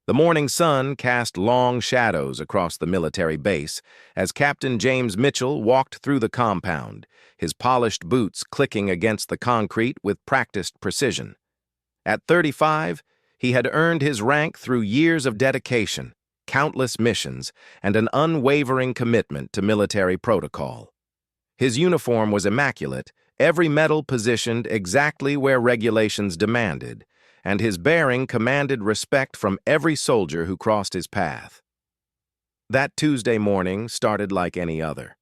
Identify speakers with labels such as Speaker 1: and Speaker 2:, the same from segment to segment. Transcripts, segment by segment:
Speaker 1: The morning sun cast long shadows across the military base as Captain James Mitchell walked through the compound, his polished boots clicking against the concrete with practiced precision. At 35, he had earned his rank through years of dedication, countless missions, and an unwavering commitment to military protocol. His uniform was immaculate, every medal positioned exactly where regulations demanded, and his bearing commanded respect from every soldier who crossed his path. That Tuesday morning started like any other.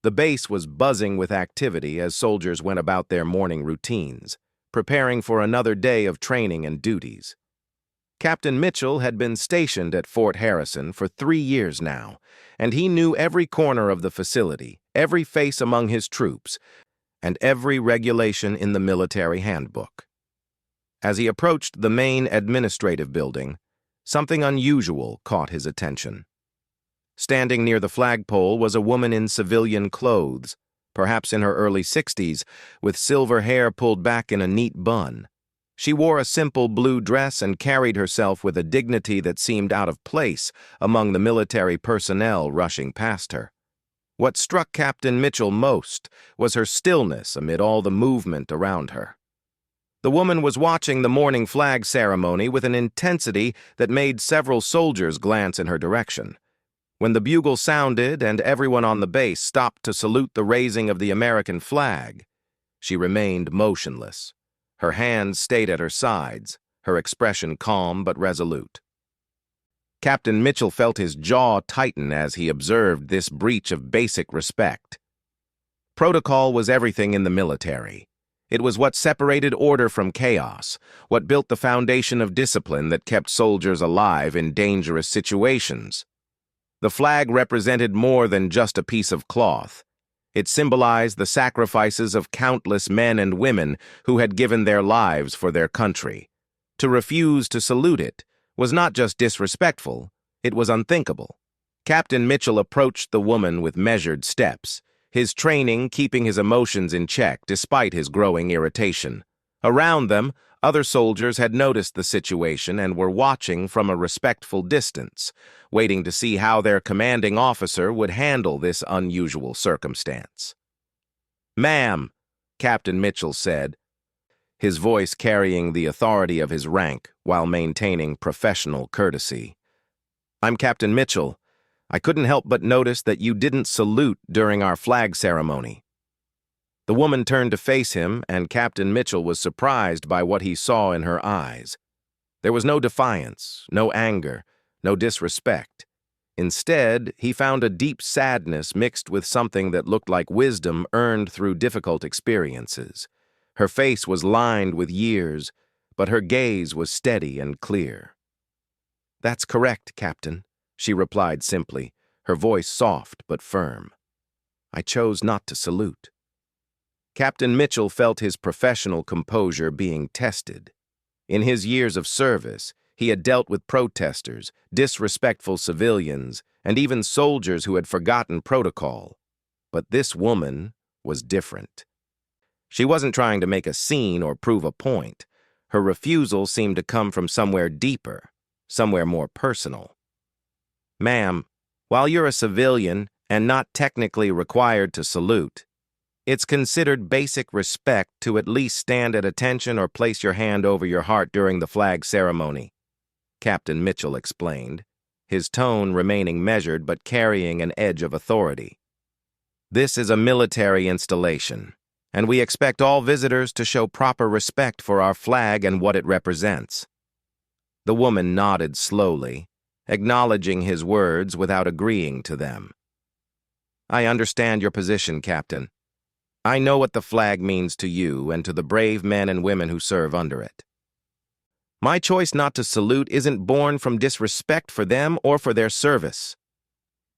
Speaker 1: The base was buzzing with activity as soldiers went about their morning routines, preparing for another day of training and duties. Captain Mitchell had been stationed at Fort Harrison for 3 years now, and he knew every corner of the facility, every face among his troops, and every regulation in the military handbook. As he approached the main administrative building, something unusual caught his attention. Standing near the flagpole was a woman in civilian clothes, perhaps in her early 60s, with silver hair pulled back in a neat bun. She wore a simple blue dress and carried herself with a dignity that seemed out of place among the military personnel rushing past her. What struck Captain Mitchell most was her stillness amid all the movement around her. The woman was watching the morning flag ceremony with an intensity that made several soldiers glance in her direction. When the bugle sounded and everyone on the base stopped to salute the raising of the American flag, she remained motionless. Her hands stayed at her sides, her expression calm but resolute. Captain Mitchell felt his jaw tighten as he observed this breach of basic respect. Protocol was everything in the military. It was what separated order from chaos, what built the foundation of discipline that kept soldiers alive in dangerous situations. The flag represented more than just a piece of cloth. It symbolized the sacrifices of countless men and women who had given their lives for their country. To refuse to salute it was not just disrespectful, it was unthinkable. Captain Mitchell approached the woman with measured steps, his training keeping his emotions in check despite his growing irritation. Around them, other soldiers had noticed the situation and were watching from a respectful distance, waiting to see how their commanding officer would handle this unusual circumstance. "Ma'am," Captain Mitchell said, his voice carrying the authority of his rank while maintaining professional courtesy. "I'm Captain Mitchell. I couldn't help but notice that you didn't salute during our flag ceremony." The woman turned to face him, and Captain Mitchell was surprised by what he saw in her eyes. There was no defiance, no anger, no disrespect. Instead, he found a deep sadness mixed with something that looked like wisdom earned through difficult experiences. Her face was lined with years, but her gaze was steady and clear. "That's correct, Captain," she replied simply, her voice soft but firm. "I chose not to salute." Captain Mitchell felt his professional composure being tested. In his years of service, he had dealt with protesters, disrespectful civilians, and even soldiers who had forgotten protocol. But this woman was different. She wasn't trying to make a scene or prove a point. Her refusal seemed to come from somewhere deeper, somewhere more personal. "Ma'am, while you're a civilian and not technically required to salute, it's considered basic respect to at least stand at attention or place your hand over your heart during the flag ceremony," Captain Mitchell explained, his tone remaining measured but carrying an edge of authority. "This is a military installation, and we expect all visitors to show proper respect for our flag and what it represents." The woman nodded slowly, acknowledging his words without agreeing to them. "I understand your position, Captain. I know what the flag means to you and to the brave men and women who serve under it. My choice not to salute isn't born from disrespect for them or for their service."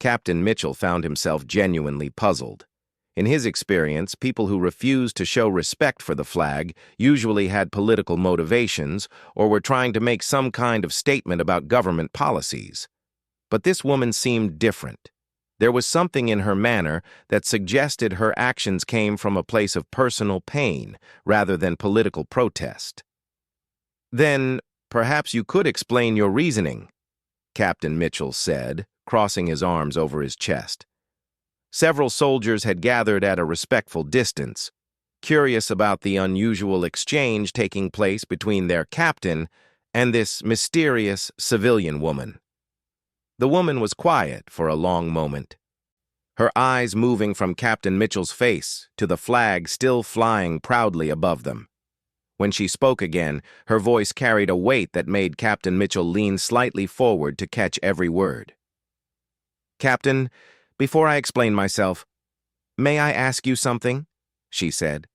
Speaker 1: Captain Mitchell found himself genuinely puzzled. In his experience, people who refused to show respect for the flag usually had political motivations or were trying to make some kind of statement about government policies. But this woman seemed different. There was something in her manner that suggested her actions came from a place of personal pain rather than political protest. "Then, perhaps you could explain your reasoning," Captain Mitchell said, crossing his arms over his chest. Several soldiers had gathered at a respectful distance, curious about the unusual exchange taking place between their captain and this mysterious civilian woman. The woman was quiet for a long moment, her eyes moving from Captain Mitchell's face to the flag still flying proudly above them. When she spoke again, her voice carried a weight that made Captain Mitchell lean slightly forward to catch every word. "Captain, before I explain myself, may I ask you something?" she said.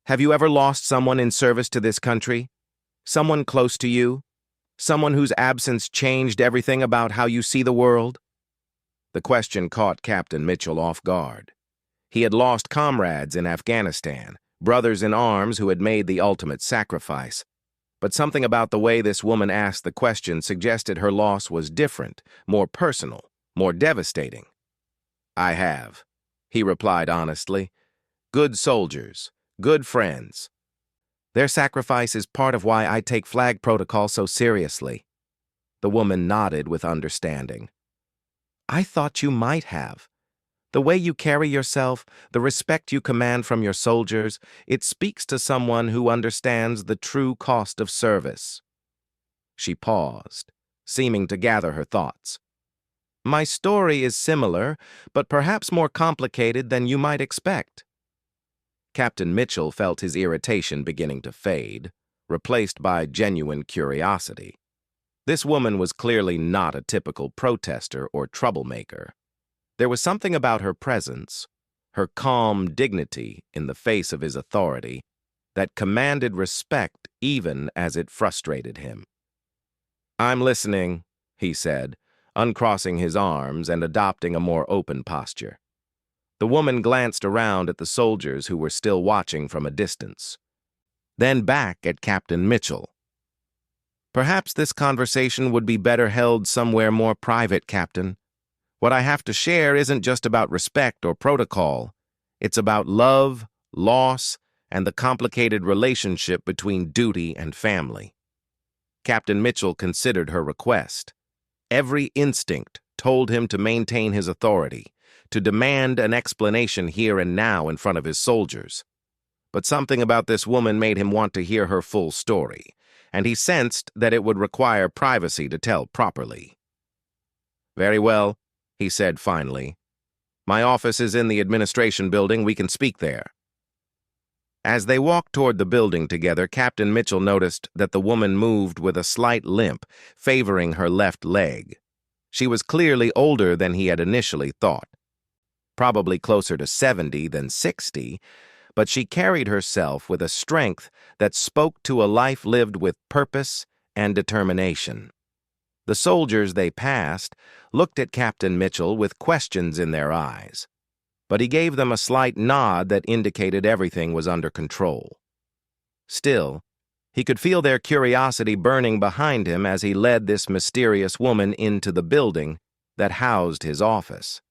Speaker 1: "Have you ever lost someone in service to this country? Someone close to you? Someone whose absence changed everything about how you see the world?" The question caught Captain Mitchell off guard. He had lost comrades in Afghanistan, brothers in arms who had made the ultimate sacrifice. But something about the way this woman asked the question suggested her loss was different, more personal, more devastating. "I have," he replied honestly. "Good soldiers, good friends. Their sacrifice is part of why I take flag protocol so seriously." The woman nodded with understanding. "I thought you might have. The way you carry yourself, the respect you command from your soldiers, it speaks to someone who understands the true cost of service." She paused, seeming to gather her thoughts. "My story is similar, but perhaps more complicated than you might expect." Captain Mitchell felt his irritation beginning to fade, replaced by genuine curiosity. This woman was clearly not a typical protester or troublemaker. There was something about her presence, her calm dignity in the face of his authority, that commanded respect even as it frustrated him. "I'm listening," he said, uncrossing his arms and adopting a more open posture. The woman glanced around at the soldiers who were still watching from a distance, then back at Captain Mitchell. "Perhaps this conversation would be better held somewhere more private, Captain. What I have to share isn't just about respect or protocol. It's about love, loss, and the complicated relationship between duty and family." Captain Mitchell considered her request. Every instinct told him to maintain his authority, to demand an explanation here and now in front of his soldiers. But something about this woman made him want to hear her full story, and he sensed that it would require privacy to tell properly. "Very well," he said finally. "My office is in the administration building. We can speak there." As they walked toward the building together, Captain Mitchell noticed that the woman moved with a slight limp, favoring her left leg. She was clearly older than he had initially thought, probably closer to 70 than 60, but she carried herself with a strength that spoke to a life lived with purpose and determination. The soldiers they passed looked at Captain Mitchell with questions in their eyes, but he gave them a slight nod that indicated everything was under control. Still, he could feel their curiosity burning behind him as he led this mysterious woman into the building that housed his office.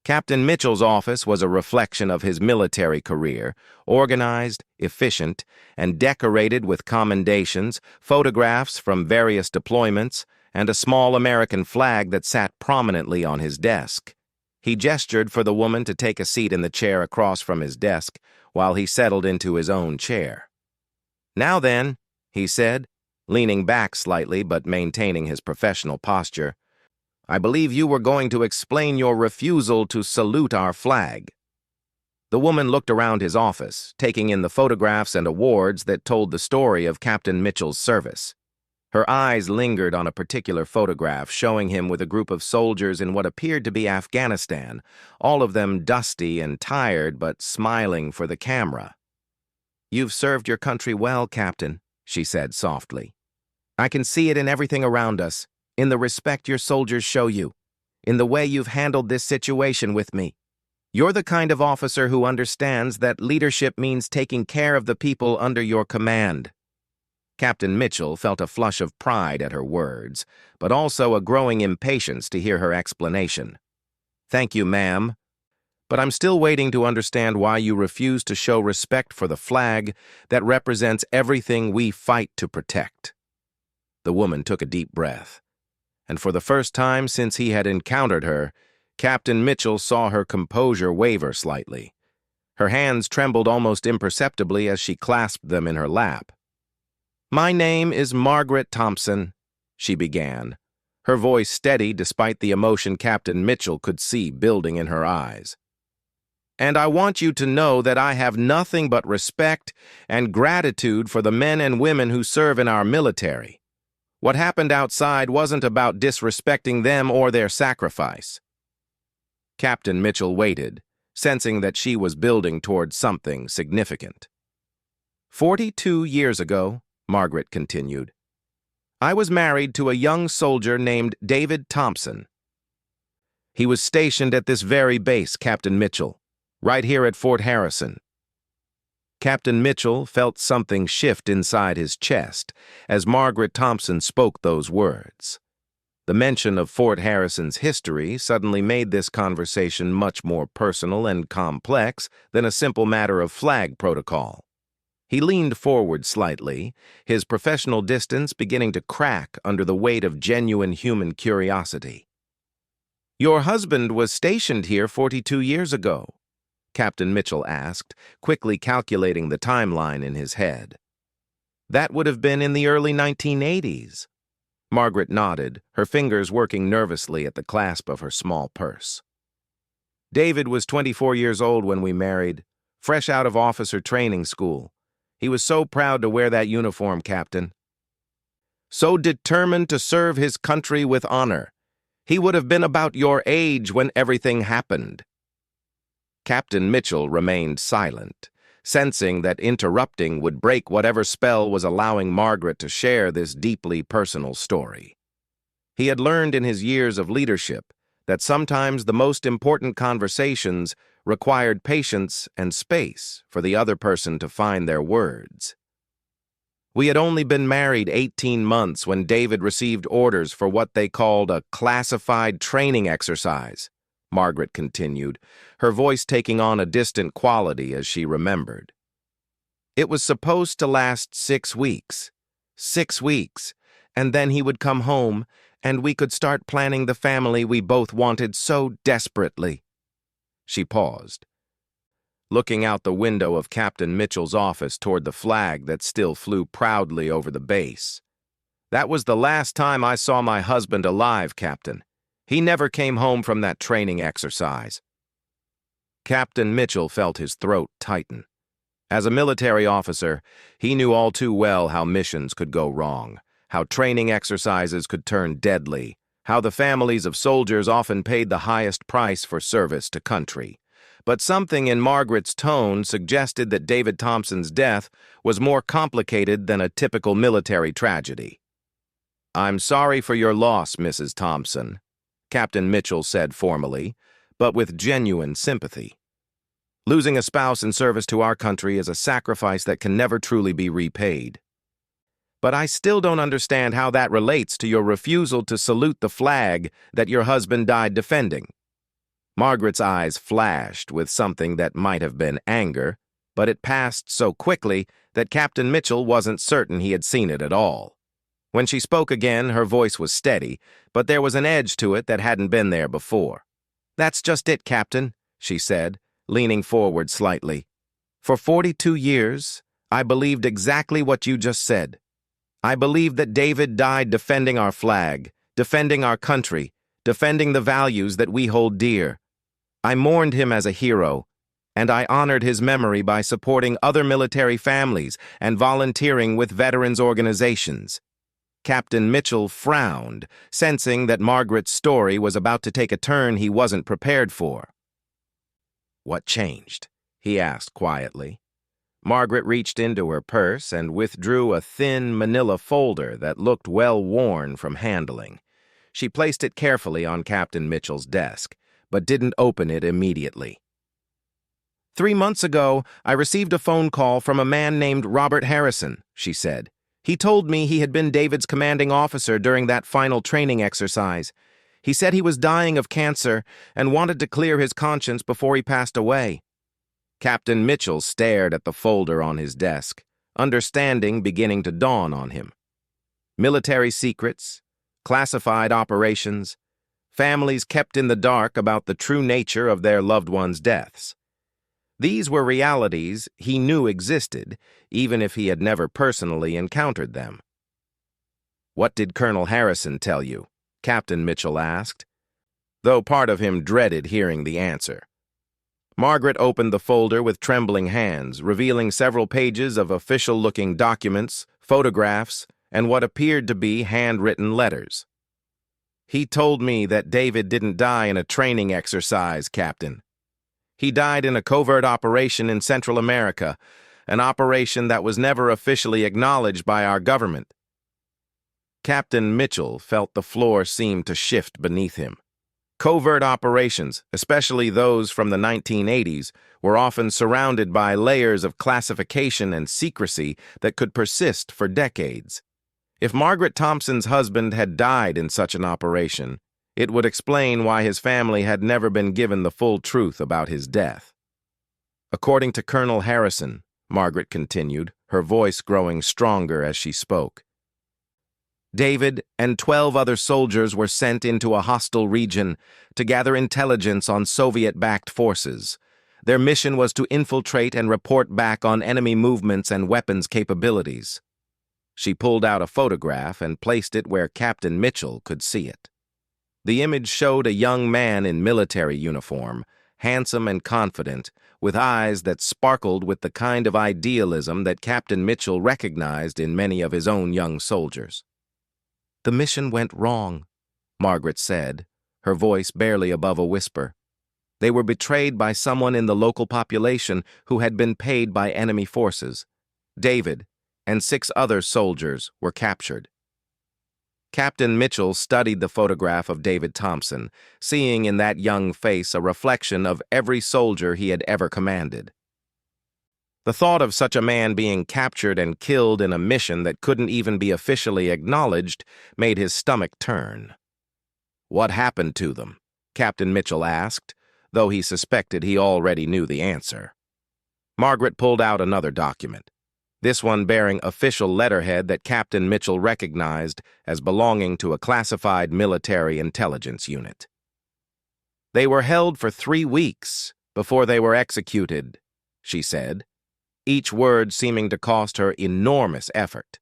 Speaker 1: Captain Mitchell's office was a reflection of his military career, organized, efficient, and decorated with commendations, photographs from various deployments, and a small American flag that sat prominently on his desk. He gestured for the woman to take a seat in the chair across from his desk while he settled into his own chair. "Now then," he said, leaning back slightly but maintaining his professional posture, "I believe you were going to explain your refusal to salute our flag." The woman looked around his office, taking in the photographs and awards that told the story of Captain Mitchell's service. Her eyes lingered on a particular photograph showing him with a group of soldiers in what appeared to be Afghanistan, all of them dusty and tired but smiling for the camera. "You've served your country well, Captain," she said softly. "I can see it in everything around us, in the respect your soldiers show you, in the way you've handled this situation with me. You're the kind of officer who understands that leadership means taking care of the people under your command." Captain Mitchell felt a flush of pride at her words, but also a growing impatience to hear her explanation. "Thank you, ma'am, but I'm still waiting to understand why you refuse to show respect for the flag that represents everything we fight to protect." The woman took a deep breath. and for the first time since he had encountered her, Captain Mitchell saw her composure waver slightly. Her hands trembled almost imperceptibly as she clasped them in her lap. "My name is Margaret Thompson," she began, her voice steady despite the emotion Captain Mitchell could see building in her eyes. "And I want you to know that I have nothing but respect and gratitude for the men and women who serve in our military. What happened outside wasn't about disrespecting them or their sacrifice." Captain Mitchell waited, sensing that she was building toward something significant. 42 years ago, Margaret continued, I was married to a young soldier named David Thompson. He was stationed at this very base, Captain Mitchell, right here at Fort Harrison. Captain Mitchell felt something shift inside his chest as Margaret Thompson spoke those words. The mention of Fort Harrison's history suddenly made this conversation much more personal and complex than a simple matter of flag protocol. He leaned forward slightly, his professional distance beginning to crack under the weight of genuine human curiosity. "Your husband was stationed here 42 years ago," Captain Mitchell asked, quickly calculating the timeline in his head. "That would have been in the early 1980s. Margaret nodded, her fingers working nervously at the clasp of her small purse. "David was 24 years old when we married, fresh out of officer training school. He was so proud to wear that uniform, Captain. So determined to serve his country with honor. He would have been about your age when everything happened." Captain Mitchell remained silent, sensing that interrupting would break whatever spell was allowing Margaret to share this deeply personal story. He had learned in his years of leadership that sometimes the most important conversations required patience and space for the other person to find their words. "We had only been married 18 months when David received orders for what they called a classified training exercise," Margaret continued, her voice taking on a distant quality as she remembered. "It was supposed to last 6 weeks. 6 weeks, and then he would come home, and we could start planning the family we both wanted so desperately." She paused, looking out the window of Captain Mitchell's office toward the flag that still flew proudly over the base. "That was the last time I saw my husband alive, Captain. He never came home from that training exercise." Captain Mitchell felt his throat tighten. As a military officer, he knew all too well how missions could go wrong, how training exercises could turn deadly, how the families of soldiers often paid the highest price for service to country. But something in Margaret's tone suggested that David Thompson's death was more complicated than a typical military tragedy. "I'm sorry for your loss, Mrs. Thompson," Captain Mitchell said formally, but with genuine sympathy. "Losing a spouse in service to our country is a sacrifice that can never truly be repaid. But I still don't understand how that relates to your refusal to salute the flag that your husband died defending." Margaret's eyes flashed with something that might have been anger, but it passed so quickly that Captain Mitchell wasn't certain he had seen it at all. When she spoke again, her voice was steady, but there was an edge to it that hadn't been there before. "That's just it, Captain," she said, leaning forward slightly. "For 42 years, I believed exactly what you just said. I believed that David died defending our flag, defending our country, defending the values that we hold dear. I mourned him as a hero, and I honored his memory by supporting other military families and volunteering with veterans organizations." Captain Mitchell frowned, sensing that Margaret's story was about to take a turn he wasn't prepared for. "What changed?" he asked quietly. Margaret reached into her purse and withdrew a thin manila folder that looked well worn from handling. She placed it carefully on Captain Mitchell's desk, but didn't open it immediately. 3 months ago, I received a phone call from a man named Robert Harrison," she said. "He told me he had been David's commanding officer during that final training exercise. He said he was dying of cancer and wanted to clear his conscience before he passed away." Captain Mitchell stared at the folder on his desk, understanding beginning to dawn on him. Military secrets, classified operations, families kept in the dark about the true nature of their loved ones' deaths. These were realities he knew existed, even if he had never personally encountered them. "What did Colonel Harrison tell you?" Captain Mitchell asked, though part of him dreaded hearing the answer. Margaret opened the folder with trembling hands, revealing several pages of official-looking documents, photographs, and what appeared to be handwritten letters. "He told me that David didn't die in a training exercise, Captain. He died in a covert operation in Central America, an operation that was never officially acknowledged by our government." Captain Mitchell felt the floor seem to shift beneath him. Covert operations, especially those from the 1980s, were often surrounded by layers of classification and secrecy that could persist for decades. If Margaret Thompson's husband had died in such an operation, it would explain why his family had never been given the full truth about his death. "According to Colonel Harrison," Margaret continued, her voice growing stronger as she spoke, "David and 12 other soldiers were sent into a hostile region to gather intelligence on Soviet-backed forces. Their mission was to infiltrate and report back on enemy movements and weapons capabilities." She pulled out a photograph and placed it where Captain Mitchell could see it. The image showed a young man in military uniform, handsome and confident, with eyes that sparkled with the kind of idealism that Captain Mitchell recognized in many of his own young soldiers. "The mission went wrong," Margaret said, her voice barely above a whisper. "They were betrayed by someone in the local population who had been paid by enemy forces. David and 6 other soldiers were captured." Captain Mitchell studied the photograph of David Thompson, seeing in that young face a reflection of every soldier he had ever commanded. The thought of such a man being captured and killed in a mission that couldn't even be officially acknowledged made his stomach turn. "What happened to them?" Captain Mitchell asked, though he suspected he already knew the answer. Margaret pulled out another document, this one bearing official letterhead that Captain Mitchell recognized as belonging to a classified military intelligence unit. "They were held for 3 weeks before they were executed," she said, each word seeming to cost her enormous effort.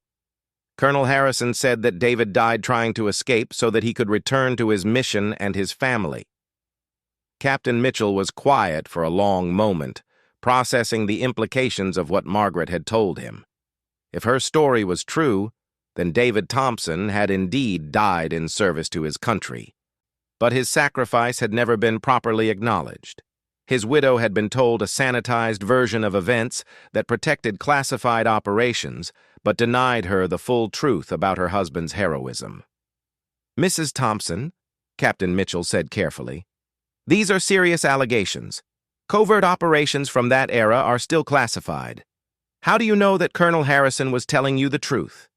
Speaker 1: "Colonel Harrison said that David died trying to escape so that he could return to his mission and his family." Captain Mitchell was quiet for a long moment, processing the implications of what Margaret had told him. If her story was true, then David Thompson had indeed died in service to his country. But his sacrifice had never been properly acknowledged. His widow had been told a sanitized version of events that protected classified operations, but denied her the full truth about her husband's heroism. "Mrs. Thompson," Captain Mitchell said carefully, "these are serious allegations. Covert operations from that era are still classified. How do you know that Colonel Harrison was telling you the truth?"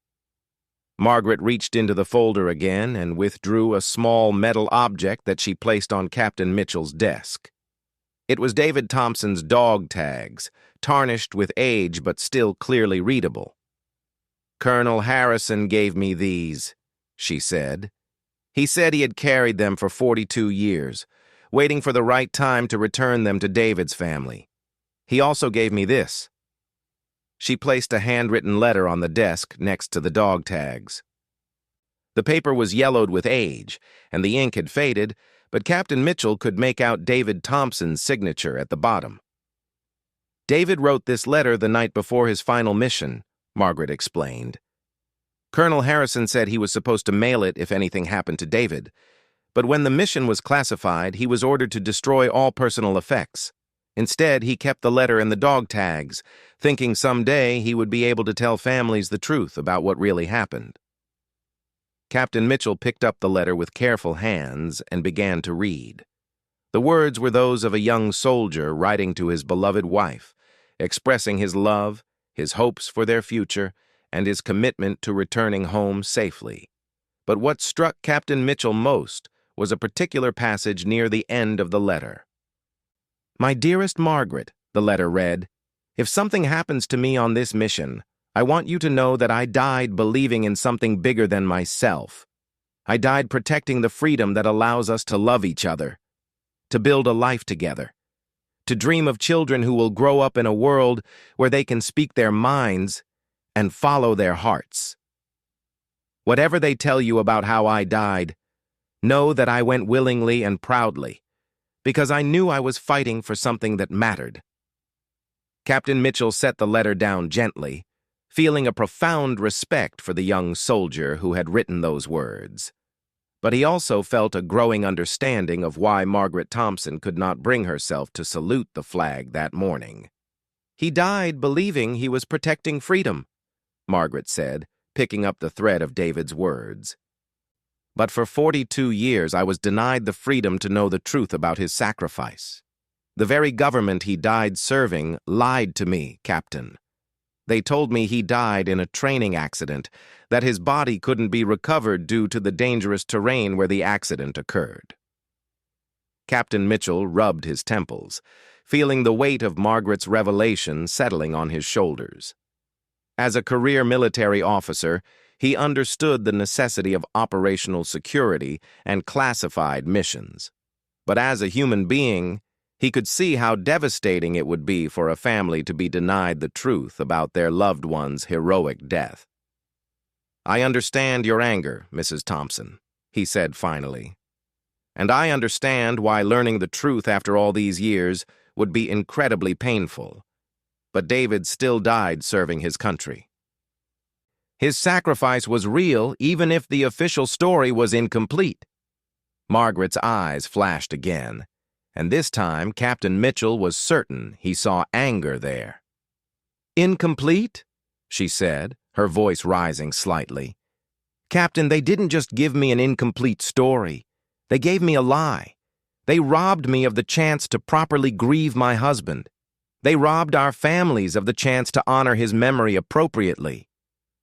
Speaker 1: Margaret reached into the folder again and withdrew a small metal object that she placed on Captain Mitchell's desk. It was David Thompson's dog tags, tarnished with age but still clearly readable. "Colonel Harrison gave me these," she said. "He said he had carried them for 42 years, waiting for the right time to return them to David's family. He also gave me this." She placed a handwritten letter on the desk next to the dog tags. The paper was yellowed with age, and the ink had faded, but Captain Mitchell could make out David Thompson's signature at the bottom. "David wrote this letter the night before his final mission," Margaret explained. "Colonel Harrison said he was supposed to mail it if anything happened to David, but when the mission was classified, he was ordered to destroy all personal effects. Instead, he kept the letter and the dog tags, thinking someday he would be able to tell families the truth about what really happened." Captain Mitchell picked up the letter with careful hands and began to read. The words were those of a young soldier writing to his beloved wife, expressing his love, his hopes for their future, and his commitment to returning home safely. But what struck Captain Mitchell most was a particular passage near the end of the letter. "My dearest Margaret," the letter read, "if something happens to me on this mission, I want you to know that I died believing in something bigger than myself. I died protecting the freedom that allows us to love each other, to build a life together, to dream of children who will grow up in a world where they can speak their minds and follow their hearts. Whatever they tell you about how I died, know that I went willingly and proudly, because I knew I was fighting for something that mattered. Captain Mitchell set the letter down gently, feeling a profound respect for the young soldier who had written those words. But he also felt a growing understanding of why Margaret Thompson could not bring herself to salute the flag that morning. "He died believing he was protecting freedom," Margaret said, picking up the thread of David's words. "But for 42 years I was denied the freedom to know the truth about his sacrifice. The very government he died serving lied to me, Captain. They told me he died in a training accident, that his body couldn't be recovered due to the dangerous terrain where the accident occurred." Captain Mitchell rubbed his temples, feeling the weight of Margaret's revelation settling on his shoulders. As a career military officer, he understood the necessity of operational security and classified missions. But as a human being, he could see how devastating it would be for a family to be denied the truth about their loved one's heroic death. "I understand your anger, Mrs. Thompson," he said finally. "And I understand why learning the truth after all these years would be incredibly painful. But David still died serving his country. His sacrifice was real even if the official story was incomplete." Margaret's eyes flashed again, and this time Captain Mitchell was certain he saw anger there. "Incomplete?" she said, her voice rising slightly. "Captain, they didn't just give me an incomplete story. They gave me a lie. They robbed me of the chance to properly grieve my husband. They robbed our families of the chance to honor his memory appropriately.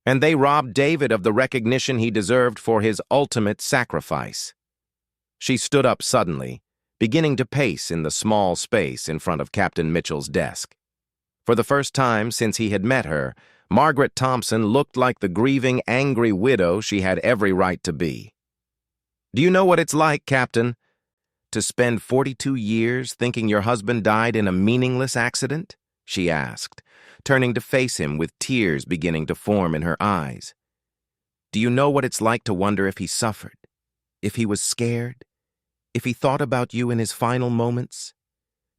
Speaker 1: And they robbed David of the recognition he deserved for his ultimate sacrifice." She stood up suddenly, beginning to pace in the small space in front of Captain Mitchell's desk. For the first time since he had met her, Margaret Thompson looked like the grieving, angry widow she had every right to be. "Do you know what it's like, Captain, to spend 42 years thinking your husband died in a meaningless accident?" she asked, turning to face him with tears beginning to form in her eyes. "Do you know what it's like to wonder if he suffered, if he was scared, if he thought about you in his final moments?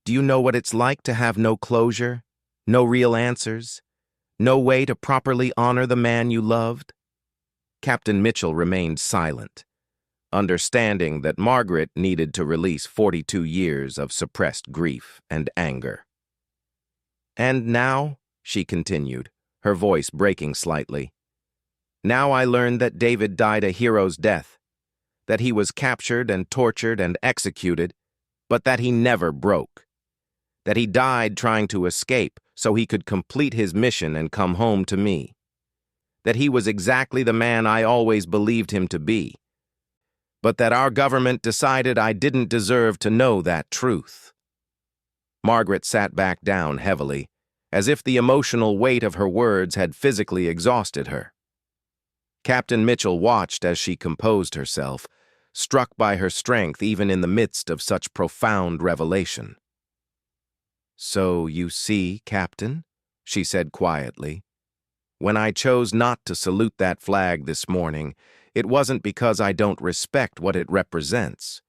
Speaker 1: Do you know what it's like to have no closure, no real answers, no way to properly honor the man you loved?" Captain Mitchell remained silent, understanding that Margaret needed to release 42 years of suppressed grief and anger. "And now," she continued, her voice breaking slightly, "now I learned that David died a hero's death, that he was captured and tortured and executed, but that he never broke, that he died trying to escape so he could complete his mission and come home to me, that he was exactly the man I always believed him to be, but that our government decided I didn't deserve to know that truth." Margaret sat back down heavily, as if the emotional weight of her words had physically exhausted her. Captain Mitchell watched as she composed herself, struck by her strength even in the midst of such profound revelation. "So you see, Captain," she said quietly, "when I chose not to salute that flag this morning, it wasn't because I don't respect what it represents.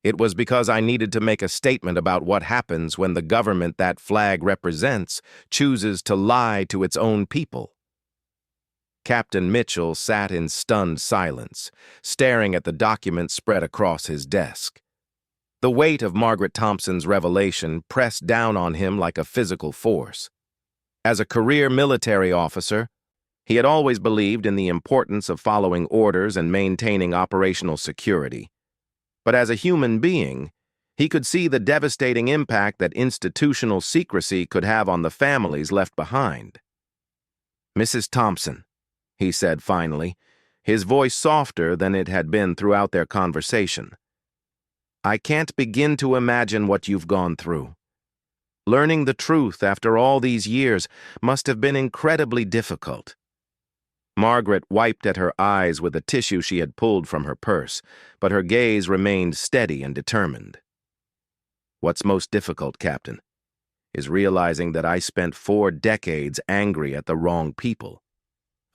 Speaker 1: It was because I needed to make a statement about what happens when the government that flag represents chooses to lie to its own people." Captain Mitchell sat in stunned silence, staring at the document spread across his desk. The weight of Margaret Thompson's revelation pressed down on him like a physical force. As a career military officer, he had always believed in the importance of following orders and maintaining operational security. But as a human being, he could see the devastating impact that institutional secrecy could have on the families left behind. "Mrs. Thompson," he said finally, his voice softer than it had been throughout their conversation, "I can't begin to imagine what you've gone through. Learning the truth after all these years must have been incredibly difficult. Margaret wiped at her eyes with a tissue she had pulled from her purse, but her gaze remained steady and determined. What's most difficult, Captain, is realizing that I spent 4 decades angry at the wrong people.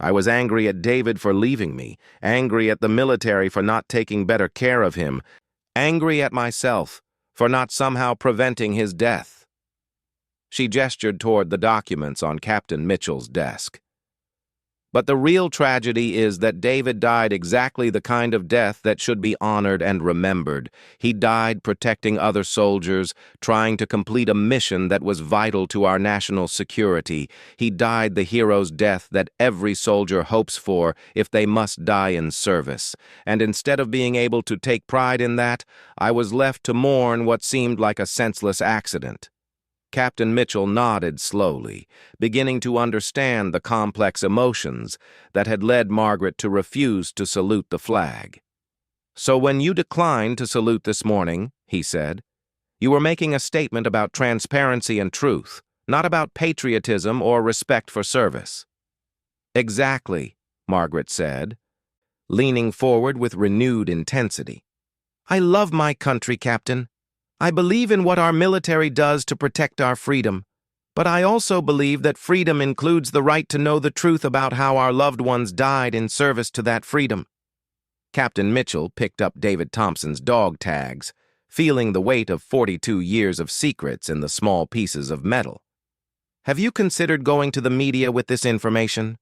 Speaker 1: I was angry at David for leaving me, angry at the military for not taking better care of him, angry at myself for not somehow preventing his death. She gestured toward the documents on Captain Mitchell's desk. But the real tragedy is that David died exactly the kind of death that should be honored and remembered. He died protecting other soldiers, trying to complete a mission that was vital to our national security. He died the hero's death that every soldier hopes for if they must die in service. And instead of being able to take pride in that, I was left to mourn what seemed like a senseless accident. Captain Mitchell nodded slowly, beginning to understand the complex emotions that had led Margaret to refuse to salute the flag. "So when you declined to salute this morning," he said, "you were making a statement about transparency and truth, not about patriotism or respect for service." "Exactly," Margaret said, leaning forward with renewed intensity. "I love my country, Captain. I believe in what our military does to protect our freedom, but I also believe that freedom includes the right to know the truth about how our loved ones died in service to that freedom." Captain Mitchell picked up David Thompson's dog tags, feeling the weight of 42 years of secrets in the small pieces of metal. "Have you considered going to the media with this information?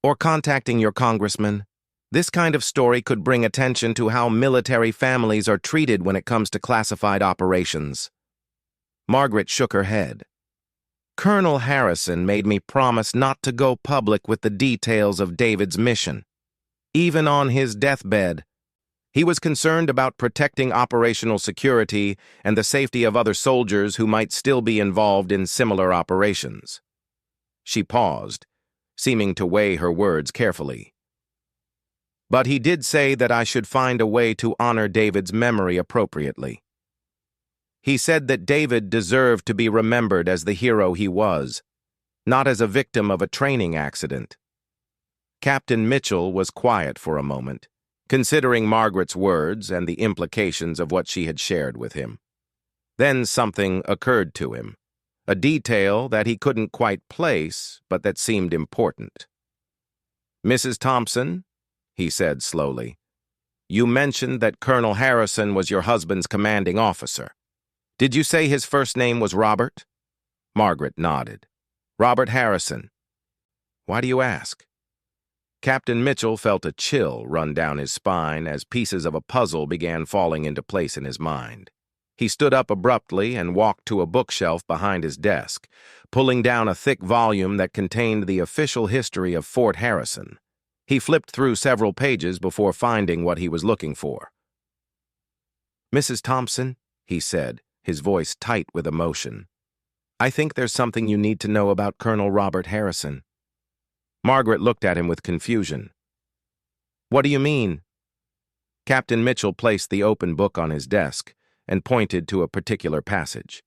Speaker 1: Or contacting your congressman? This kind of story could bring attention to how military families are treated when it comes to classified operations." Margaret shook her head. "Colonel Harrison made me promise not to go public with the details of David's mission. Even on his deathbed, he was concerned about protecting operational security and the safety of other soldiers who might still be involved in similar operations." She paused, seeming to weigh her words carefully. "But he did say that I should find a way to honor David's memory appropriately. He said that David deserved to be remembered as the hero he was, not as a victim of a training accident." Captain Mitchell was quiet for a moment, considering Margaret's words and the implications of what she had shared with him. Then something occurred to him, a detail that he couldn't quite place, but that seemed important. "Mrs. Thompson," he said slowly, "you mentioned that Colonel Harrison was your husband's commanding officer. Did you say his first name was Robert?" Margaret nodded. "Robert Harrison. Why do you ask?" Captain Mitchell felt a chill run down his spine as pieces of a puzzle began falling into place in his mind. He stood up abruptly and walked to a bookshelf behind his desk, pulling down a thick volume that contained the official history of Fort Harrison. He flipped through several pages before finding what he was looking for. "Mrs. Thompson," he said, his voice tight with emotion, "I think there's something you need to know about Colonel Robert Harrison." Margaret looked at him with confusion. "What do you mean?" Captain Mitchell placed the open book on his desk and pointed to a particular passage.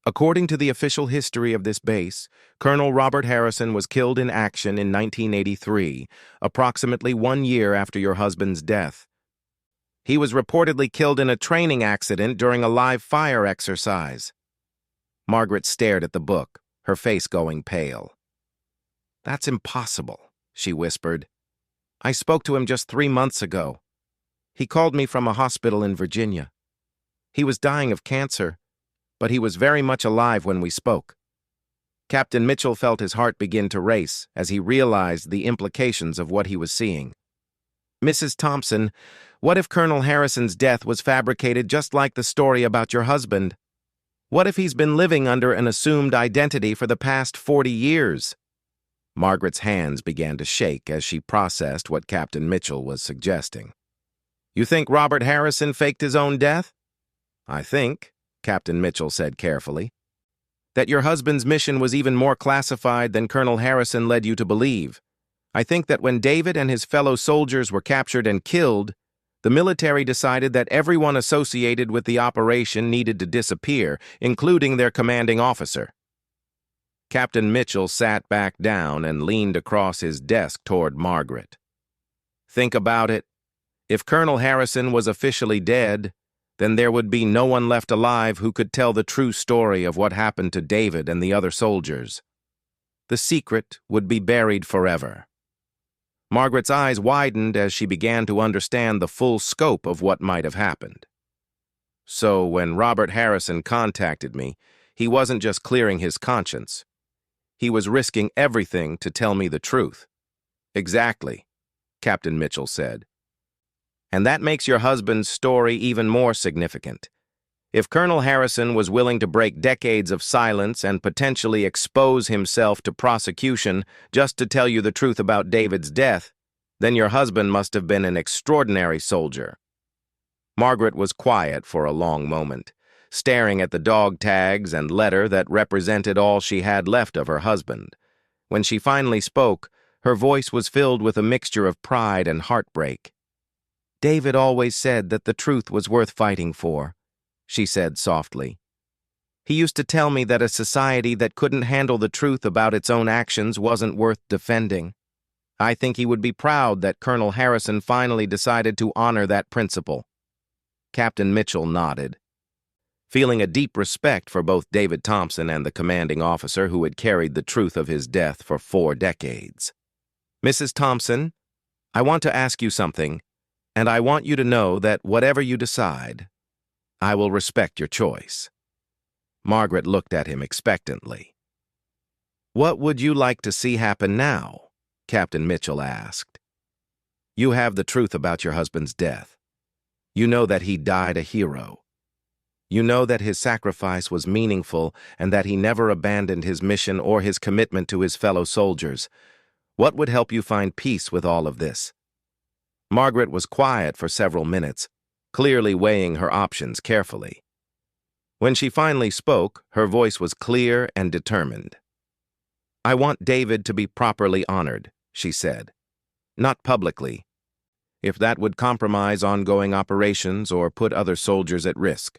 Speaker 1: "According to the official history of this base, Colonel Robert Harrison was killed in action in 1983, approximately 1 year after your husband's death. He was reportedly killed in a training accident during a live fire exercise." Margaret stared at the book, her face going pale. "That's impossible," she whispered. "I spoke to him just 3 months ago. He called me from a hospital in Virginia. He was dying of cancer, but he was very much alive when we spoke." Captain Mitchell felt his heart begin to race as he realized the implications of what he was seeing. "Mrs. Thompson, what if Colonel Harrison's death was fabricated just like the story about your husband? What if he's been living under an assumed identity for the past 40 years? Margaret's hands began to shake as she processed what Captain Mitchell was suggesting. "You think Robert Harrison faked his own death?" "I think," Captain Mitchell said carefully, "that your husband's mission was even more classified than Colonel Harrison led you to believe. I think that when David and his fellow soldiers were captured and killed, the military decided that everyone associated with the operation needed to disappear, including their commanding officer." Captain Mitchell sat back down and leaned across his desk toward Margaret. Think about it. If Colonel Harrison was officially dead, then there would be no one left alive who could tell the true story of what happened to David and the other soldiers. The secret would be buried forever. Margaret's eyes widened as she began to understand the full scope of what might have happened. So when Robert Harrison contacted me, he wasn't just clearing his conscience. He was risking everything to tell me the truth. Exactly, Captain Mitchell said. And that makes your husband's story even more significant. If Colonel Harrison was willing to break decades of silence and potentially expose himself to prosecution just to tell you the truth about David's death, then your husband must have been an extraordinary soldier. Margaret was quiet for a long moment, staring at the dog tags and letter that represented all she had left of her husband. When she finally spoke, her voice was filled with a mixture of pride and heartbreak. David always said that the truth was worth fighting for, she said softly. He used to tell me that a society that couldn't handle the truth about its own actions wasn't worth defending. I think he would be proud that Colonel Harrison finally decided to honor that principle. Captain Mitchell nodded. Feeling a deep respect for both David Thompson and the commanding officer who had carried the truth of his death for 4 decades. Mrs. Thompson, I want to ask you something, and I want you to know that whatever you decide, I will respect your choice. Margaret looked at him expectantly. What would you like to see happen now? Captain Mitchell asked. You have the truth about your husband's death. You know that he died a hero. You know that his sacrifice was meaningful and that he never abandoned his mission or his commitment to his fellow soldiers. What would help you find peace with all of this? Margaret was quiet for several minutes, clearly weighing her options carefully. When she finally spoke, her voice was clear and determined. I want David to be properly honored, she said. Not publicly, if that would compromise ongoing operations or put other soldiers at risk.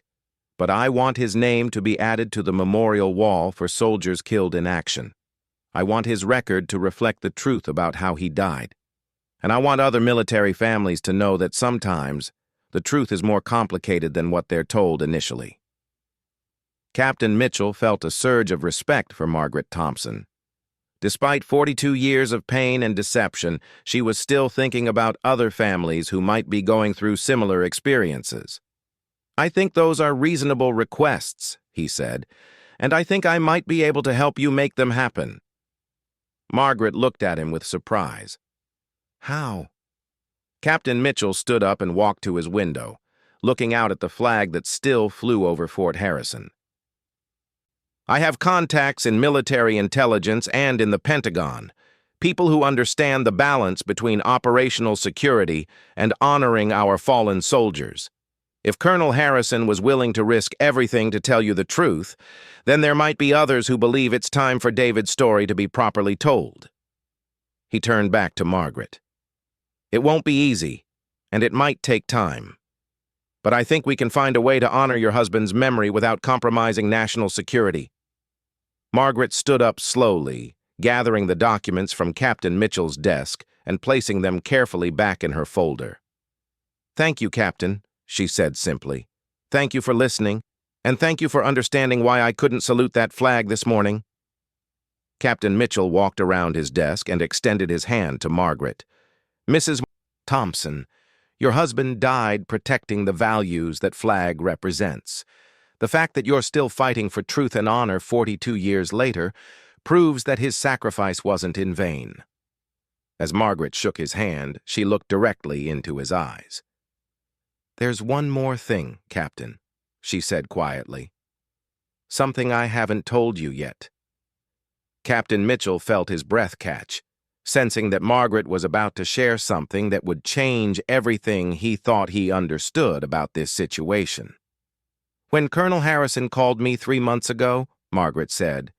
Speaker 1: But I want his name to be added to the memorial wall for soldiers killed in action. I want his record to reflect the truth about how he died. And I want other military families to know that sometimes the truth is more complicated than what they're told initially. Captain Mitchell felt a surge of respect for Margaret Thompson. Despite 42 years of pain and deception, she was still thinking about other families who might be going through similar experiences. I think those are reasonable requests, he said, and I think I might be able to help you make them happen. Margaret looked at him with surprise. How? Captain Mitchell stood up and walked to his window, looking out at the flag that still flew over Fort Harrison. I have contacts in military intelligence and in the Pentagon, people who understand the balance between operational security and honoring our fallen soldiers. If Colonel Harrison was willing to risk everything to tell you the truth, then there might be others who believe it's time for David's story to be properly told. He turned back to Margaret. It won't be easy, and it might take time. But I think we can find a way to honor your husband's memory without compromising national security. Margaret stood up slowly, gathering the documents from Captain Mitchell's desk and placing them carefully back in her folder. Thank you, Captain, she said simply. Thank you for listening, and thank you for understanding why I couldn't salute that flag this morning. Captain Mitchell walked around his desk and extended his hand to Margaret. Mrs. Thompson, your husband died protecting the values that flag represents. The fact that you're still fighting for truth and honor 42 years later proves that his sacrifice wasn't in vain. As Margaret shook his hand, she looked directly into his eyes. There's one more thing, Captain, she said quietly. Something I haven't told you yet. Captain Mitchell felt his breath catch, sensing that Margaret was about to share something that would change everything he thought he understood about this situation. When Colonel Harrison called me 3 months ago, Margaret said,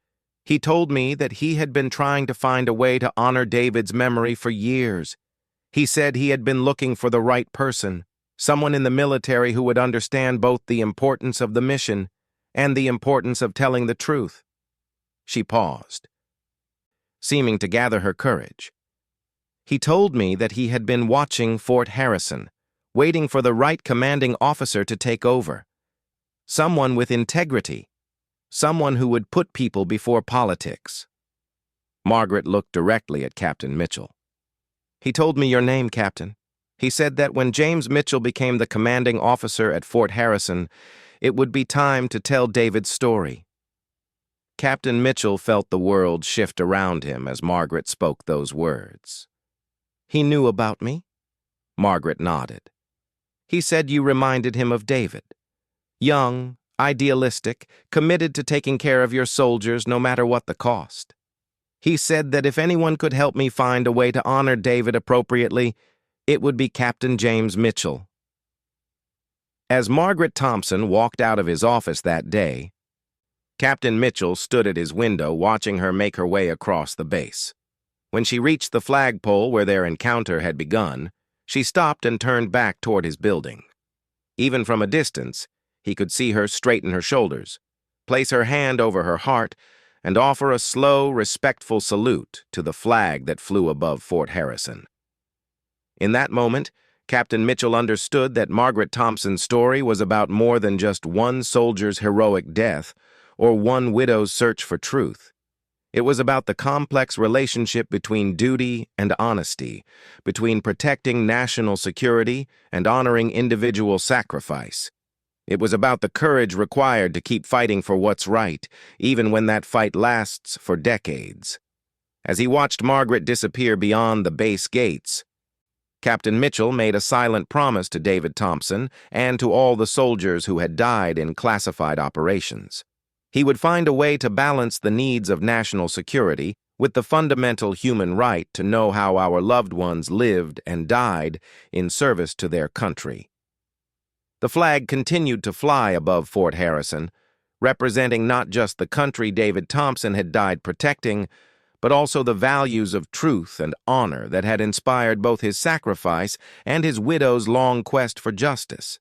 Speaker 1: he told me that he had been trying to find a way to honor David's memory for years. He said he had been looking for the right person, someone in the military who would understand both the importance of the mission and the importance of telling the truth. She paused. seeming to gather her courage. He told me that he had been watching Fort Harrison, waiting for the right commanding officer to take over. Someone with integrity. Someone who would put people before politics. Margaret looked directly at Captain Mitchell. He told me your name, Captain. He said that when James Mitchell became the commanding officer at Fort Harrison, it would be time to tell David's story. Captain Mitchell felt the world shift around him as Margaret spoke those words. He knew about me? Margaret nodded. He said you reminded him of David. Young, idealistic, committed to taking care of your soldiers no matter what the cost. He said that if anyone could help me find a way to honor David appropriately, it would be Captain James Mitchell. As Margaret Thompson walked out of his office that day, Captain Mitchell stood at his window watching her make her way across the base. When she reached the flagpole where their encounter had begun, she stopped and turned back toward his building. Even from a distance, he could see her straighten her shoulders, place her hand over her heart, and offer a slow, respectful salute to the flag that flew above Fort Harrison. In that moment, Captain Mitchell understood that Margaret Thompson's story was about more than just one soldier's heroic death or one widow's search for truth. It was about the complex relationship between duty and honesty, between protecting national security and honoring individual sacrifice. It was about the courage required to keep fighting for what's right, even when that fight lasts for decades. As he watched Margaret disappear beyond the base gates, Captain Mitchell made a silent promise to David Thompson and to all the soldiers who had died in classified operations. He would find a way to balance the needs of national security with the fundamental human right to know how our loved ones lived and died in service to their country. The flag continued to fly above Fort Harrison, representing not just the country David Thompson had died protecting, but also the values of truth and honor that had inspired both his sacrifice and his widow's long quest for justice.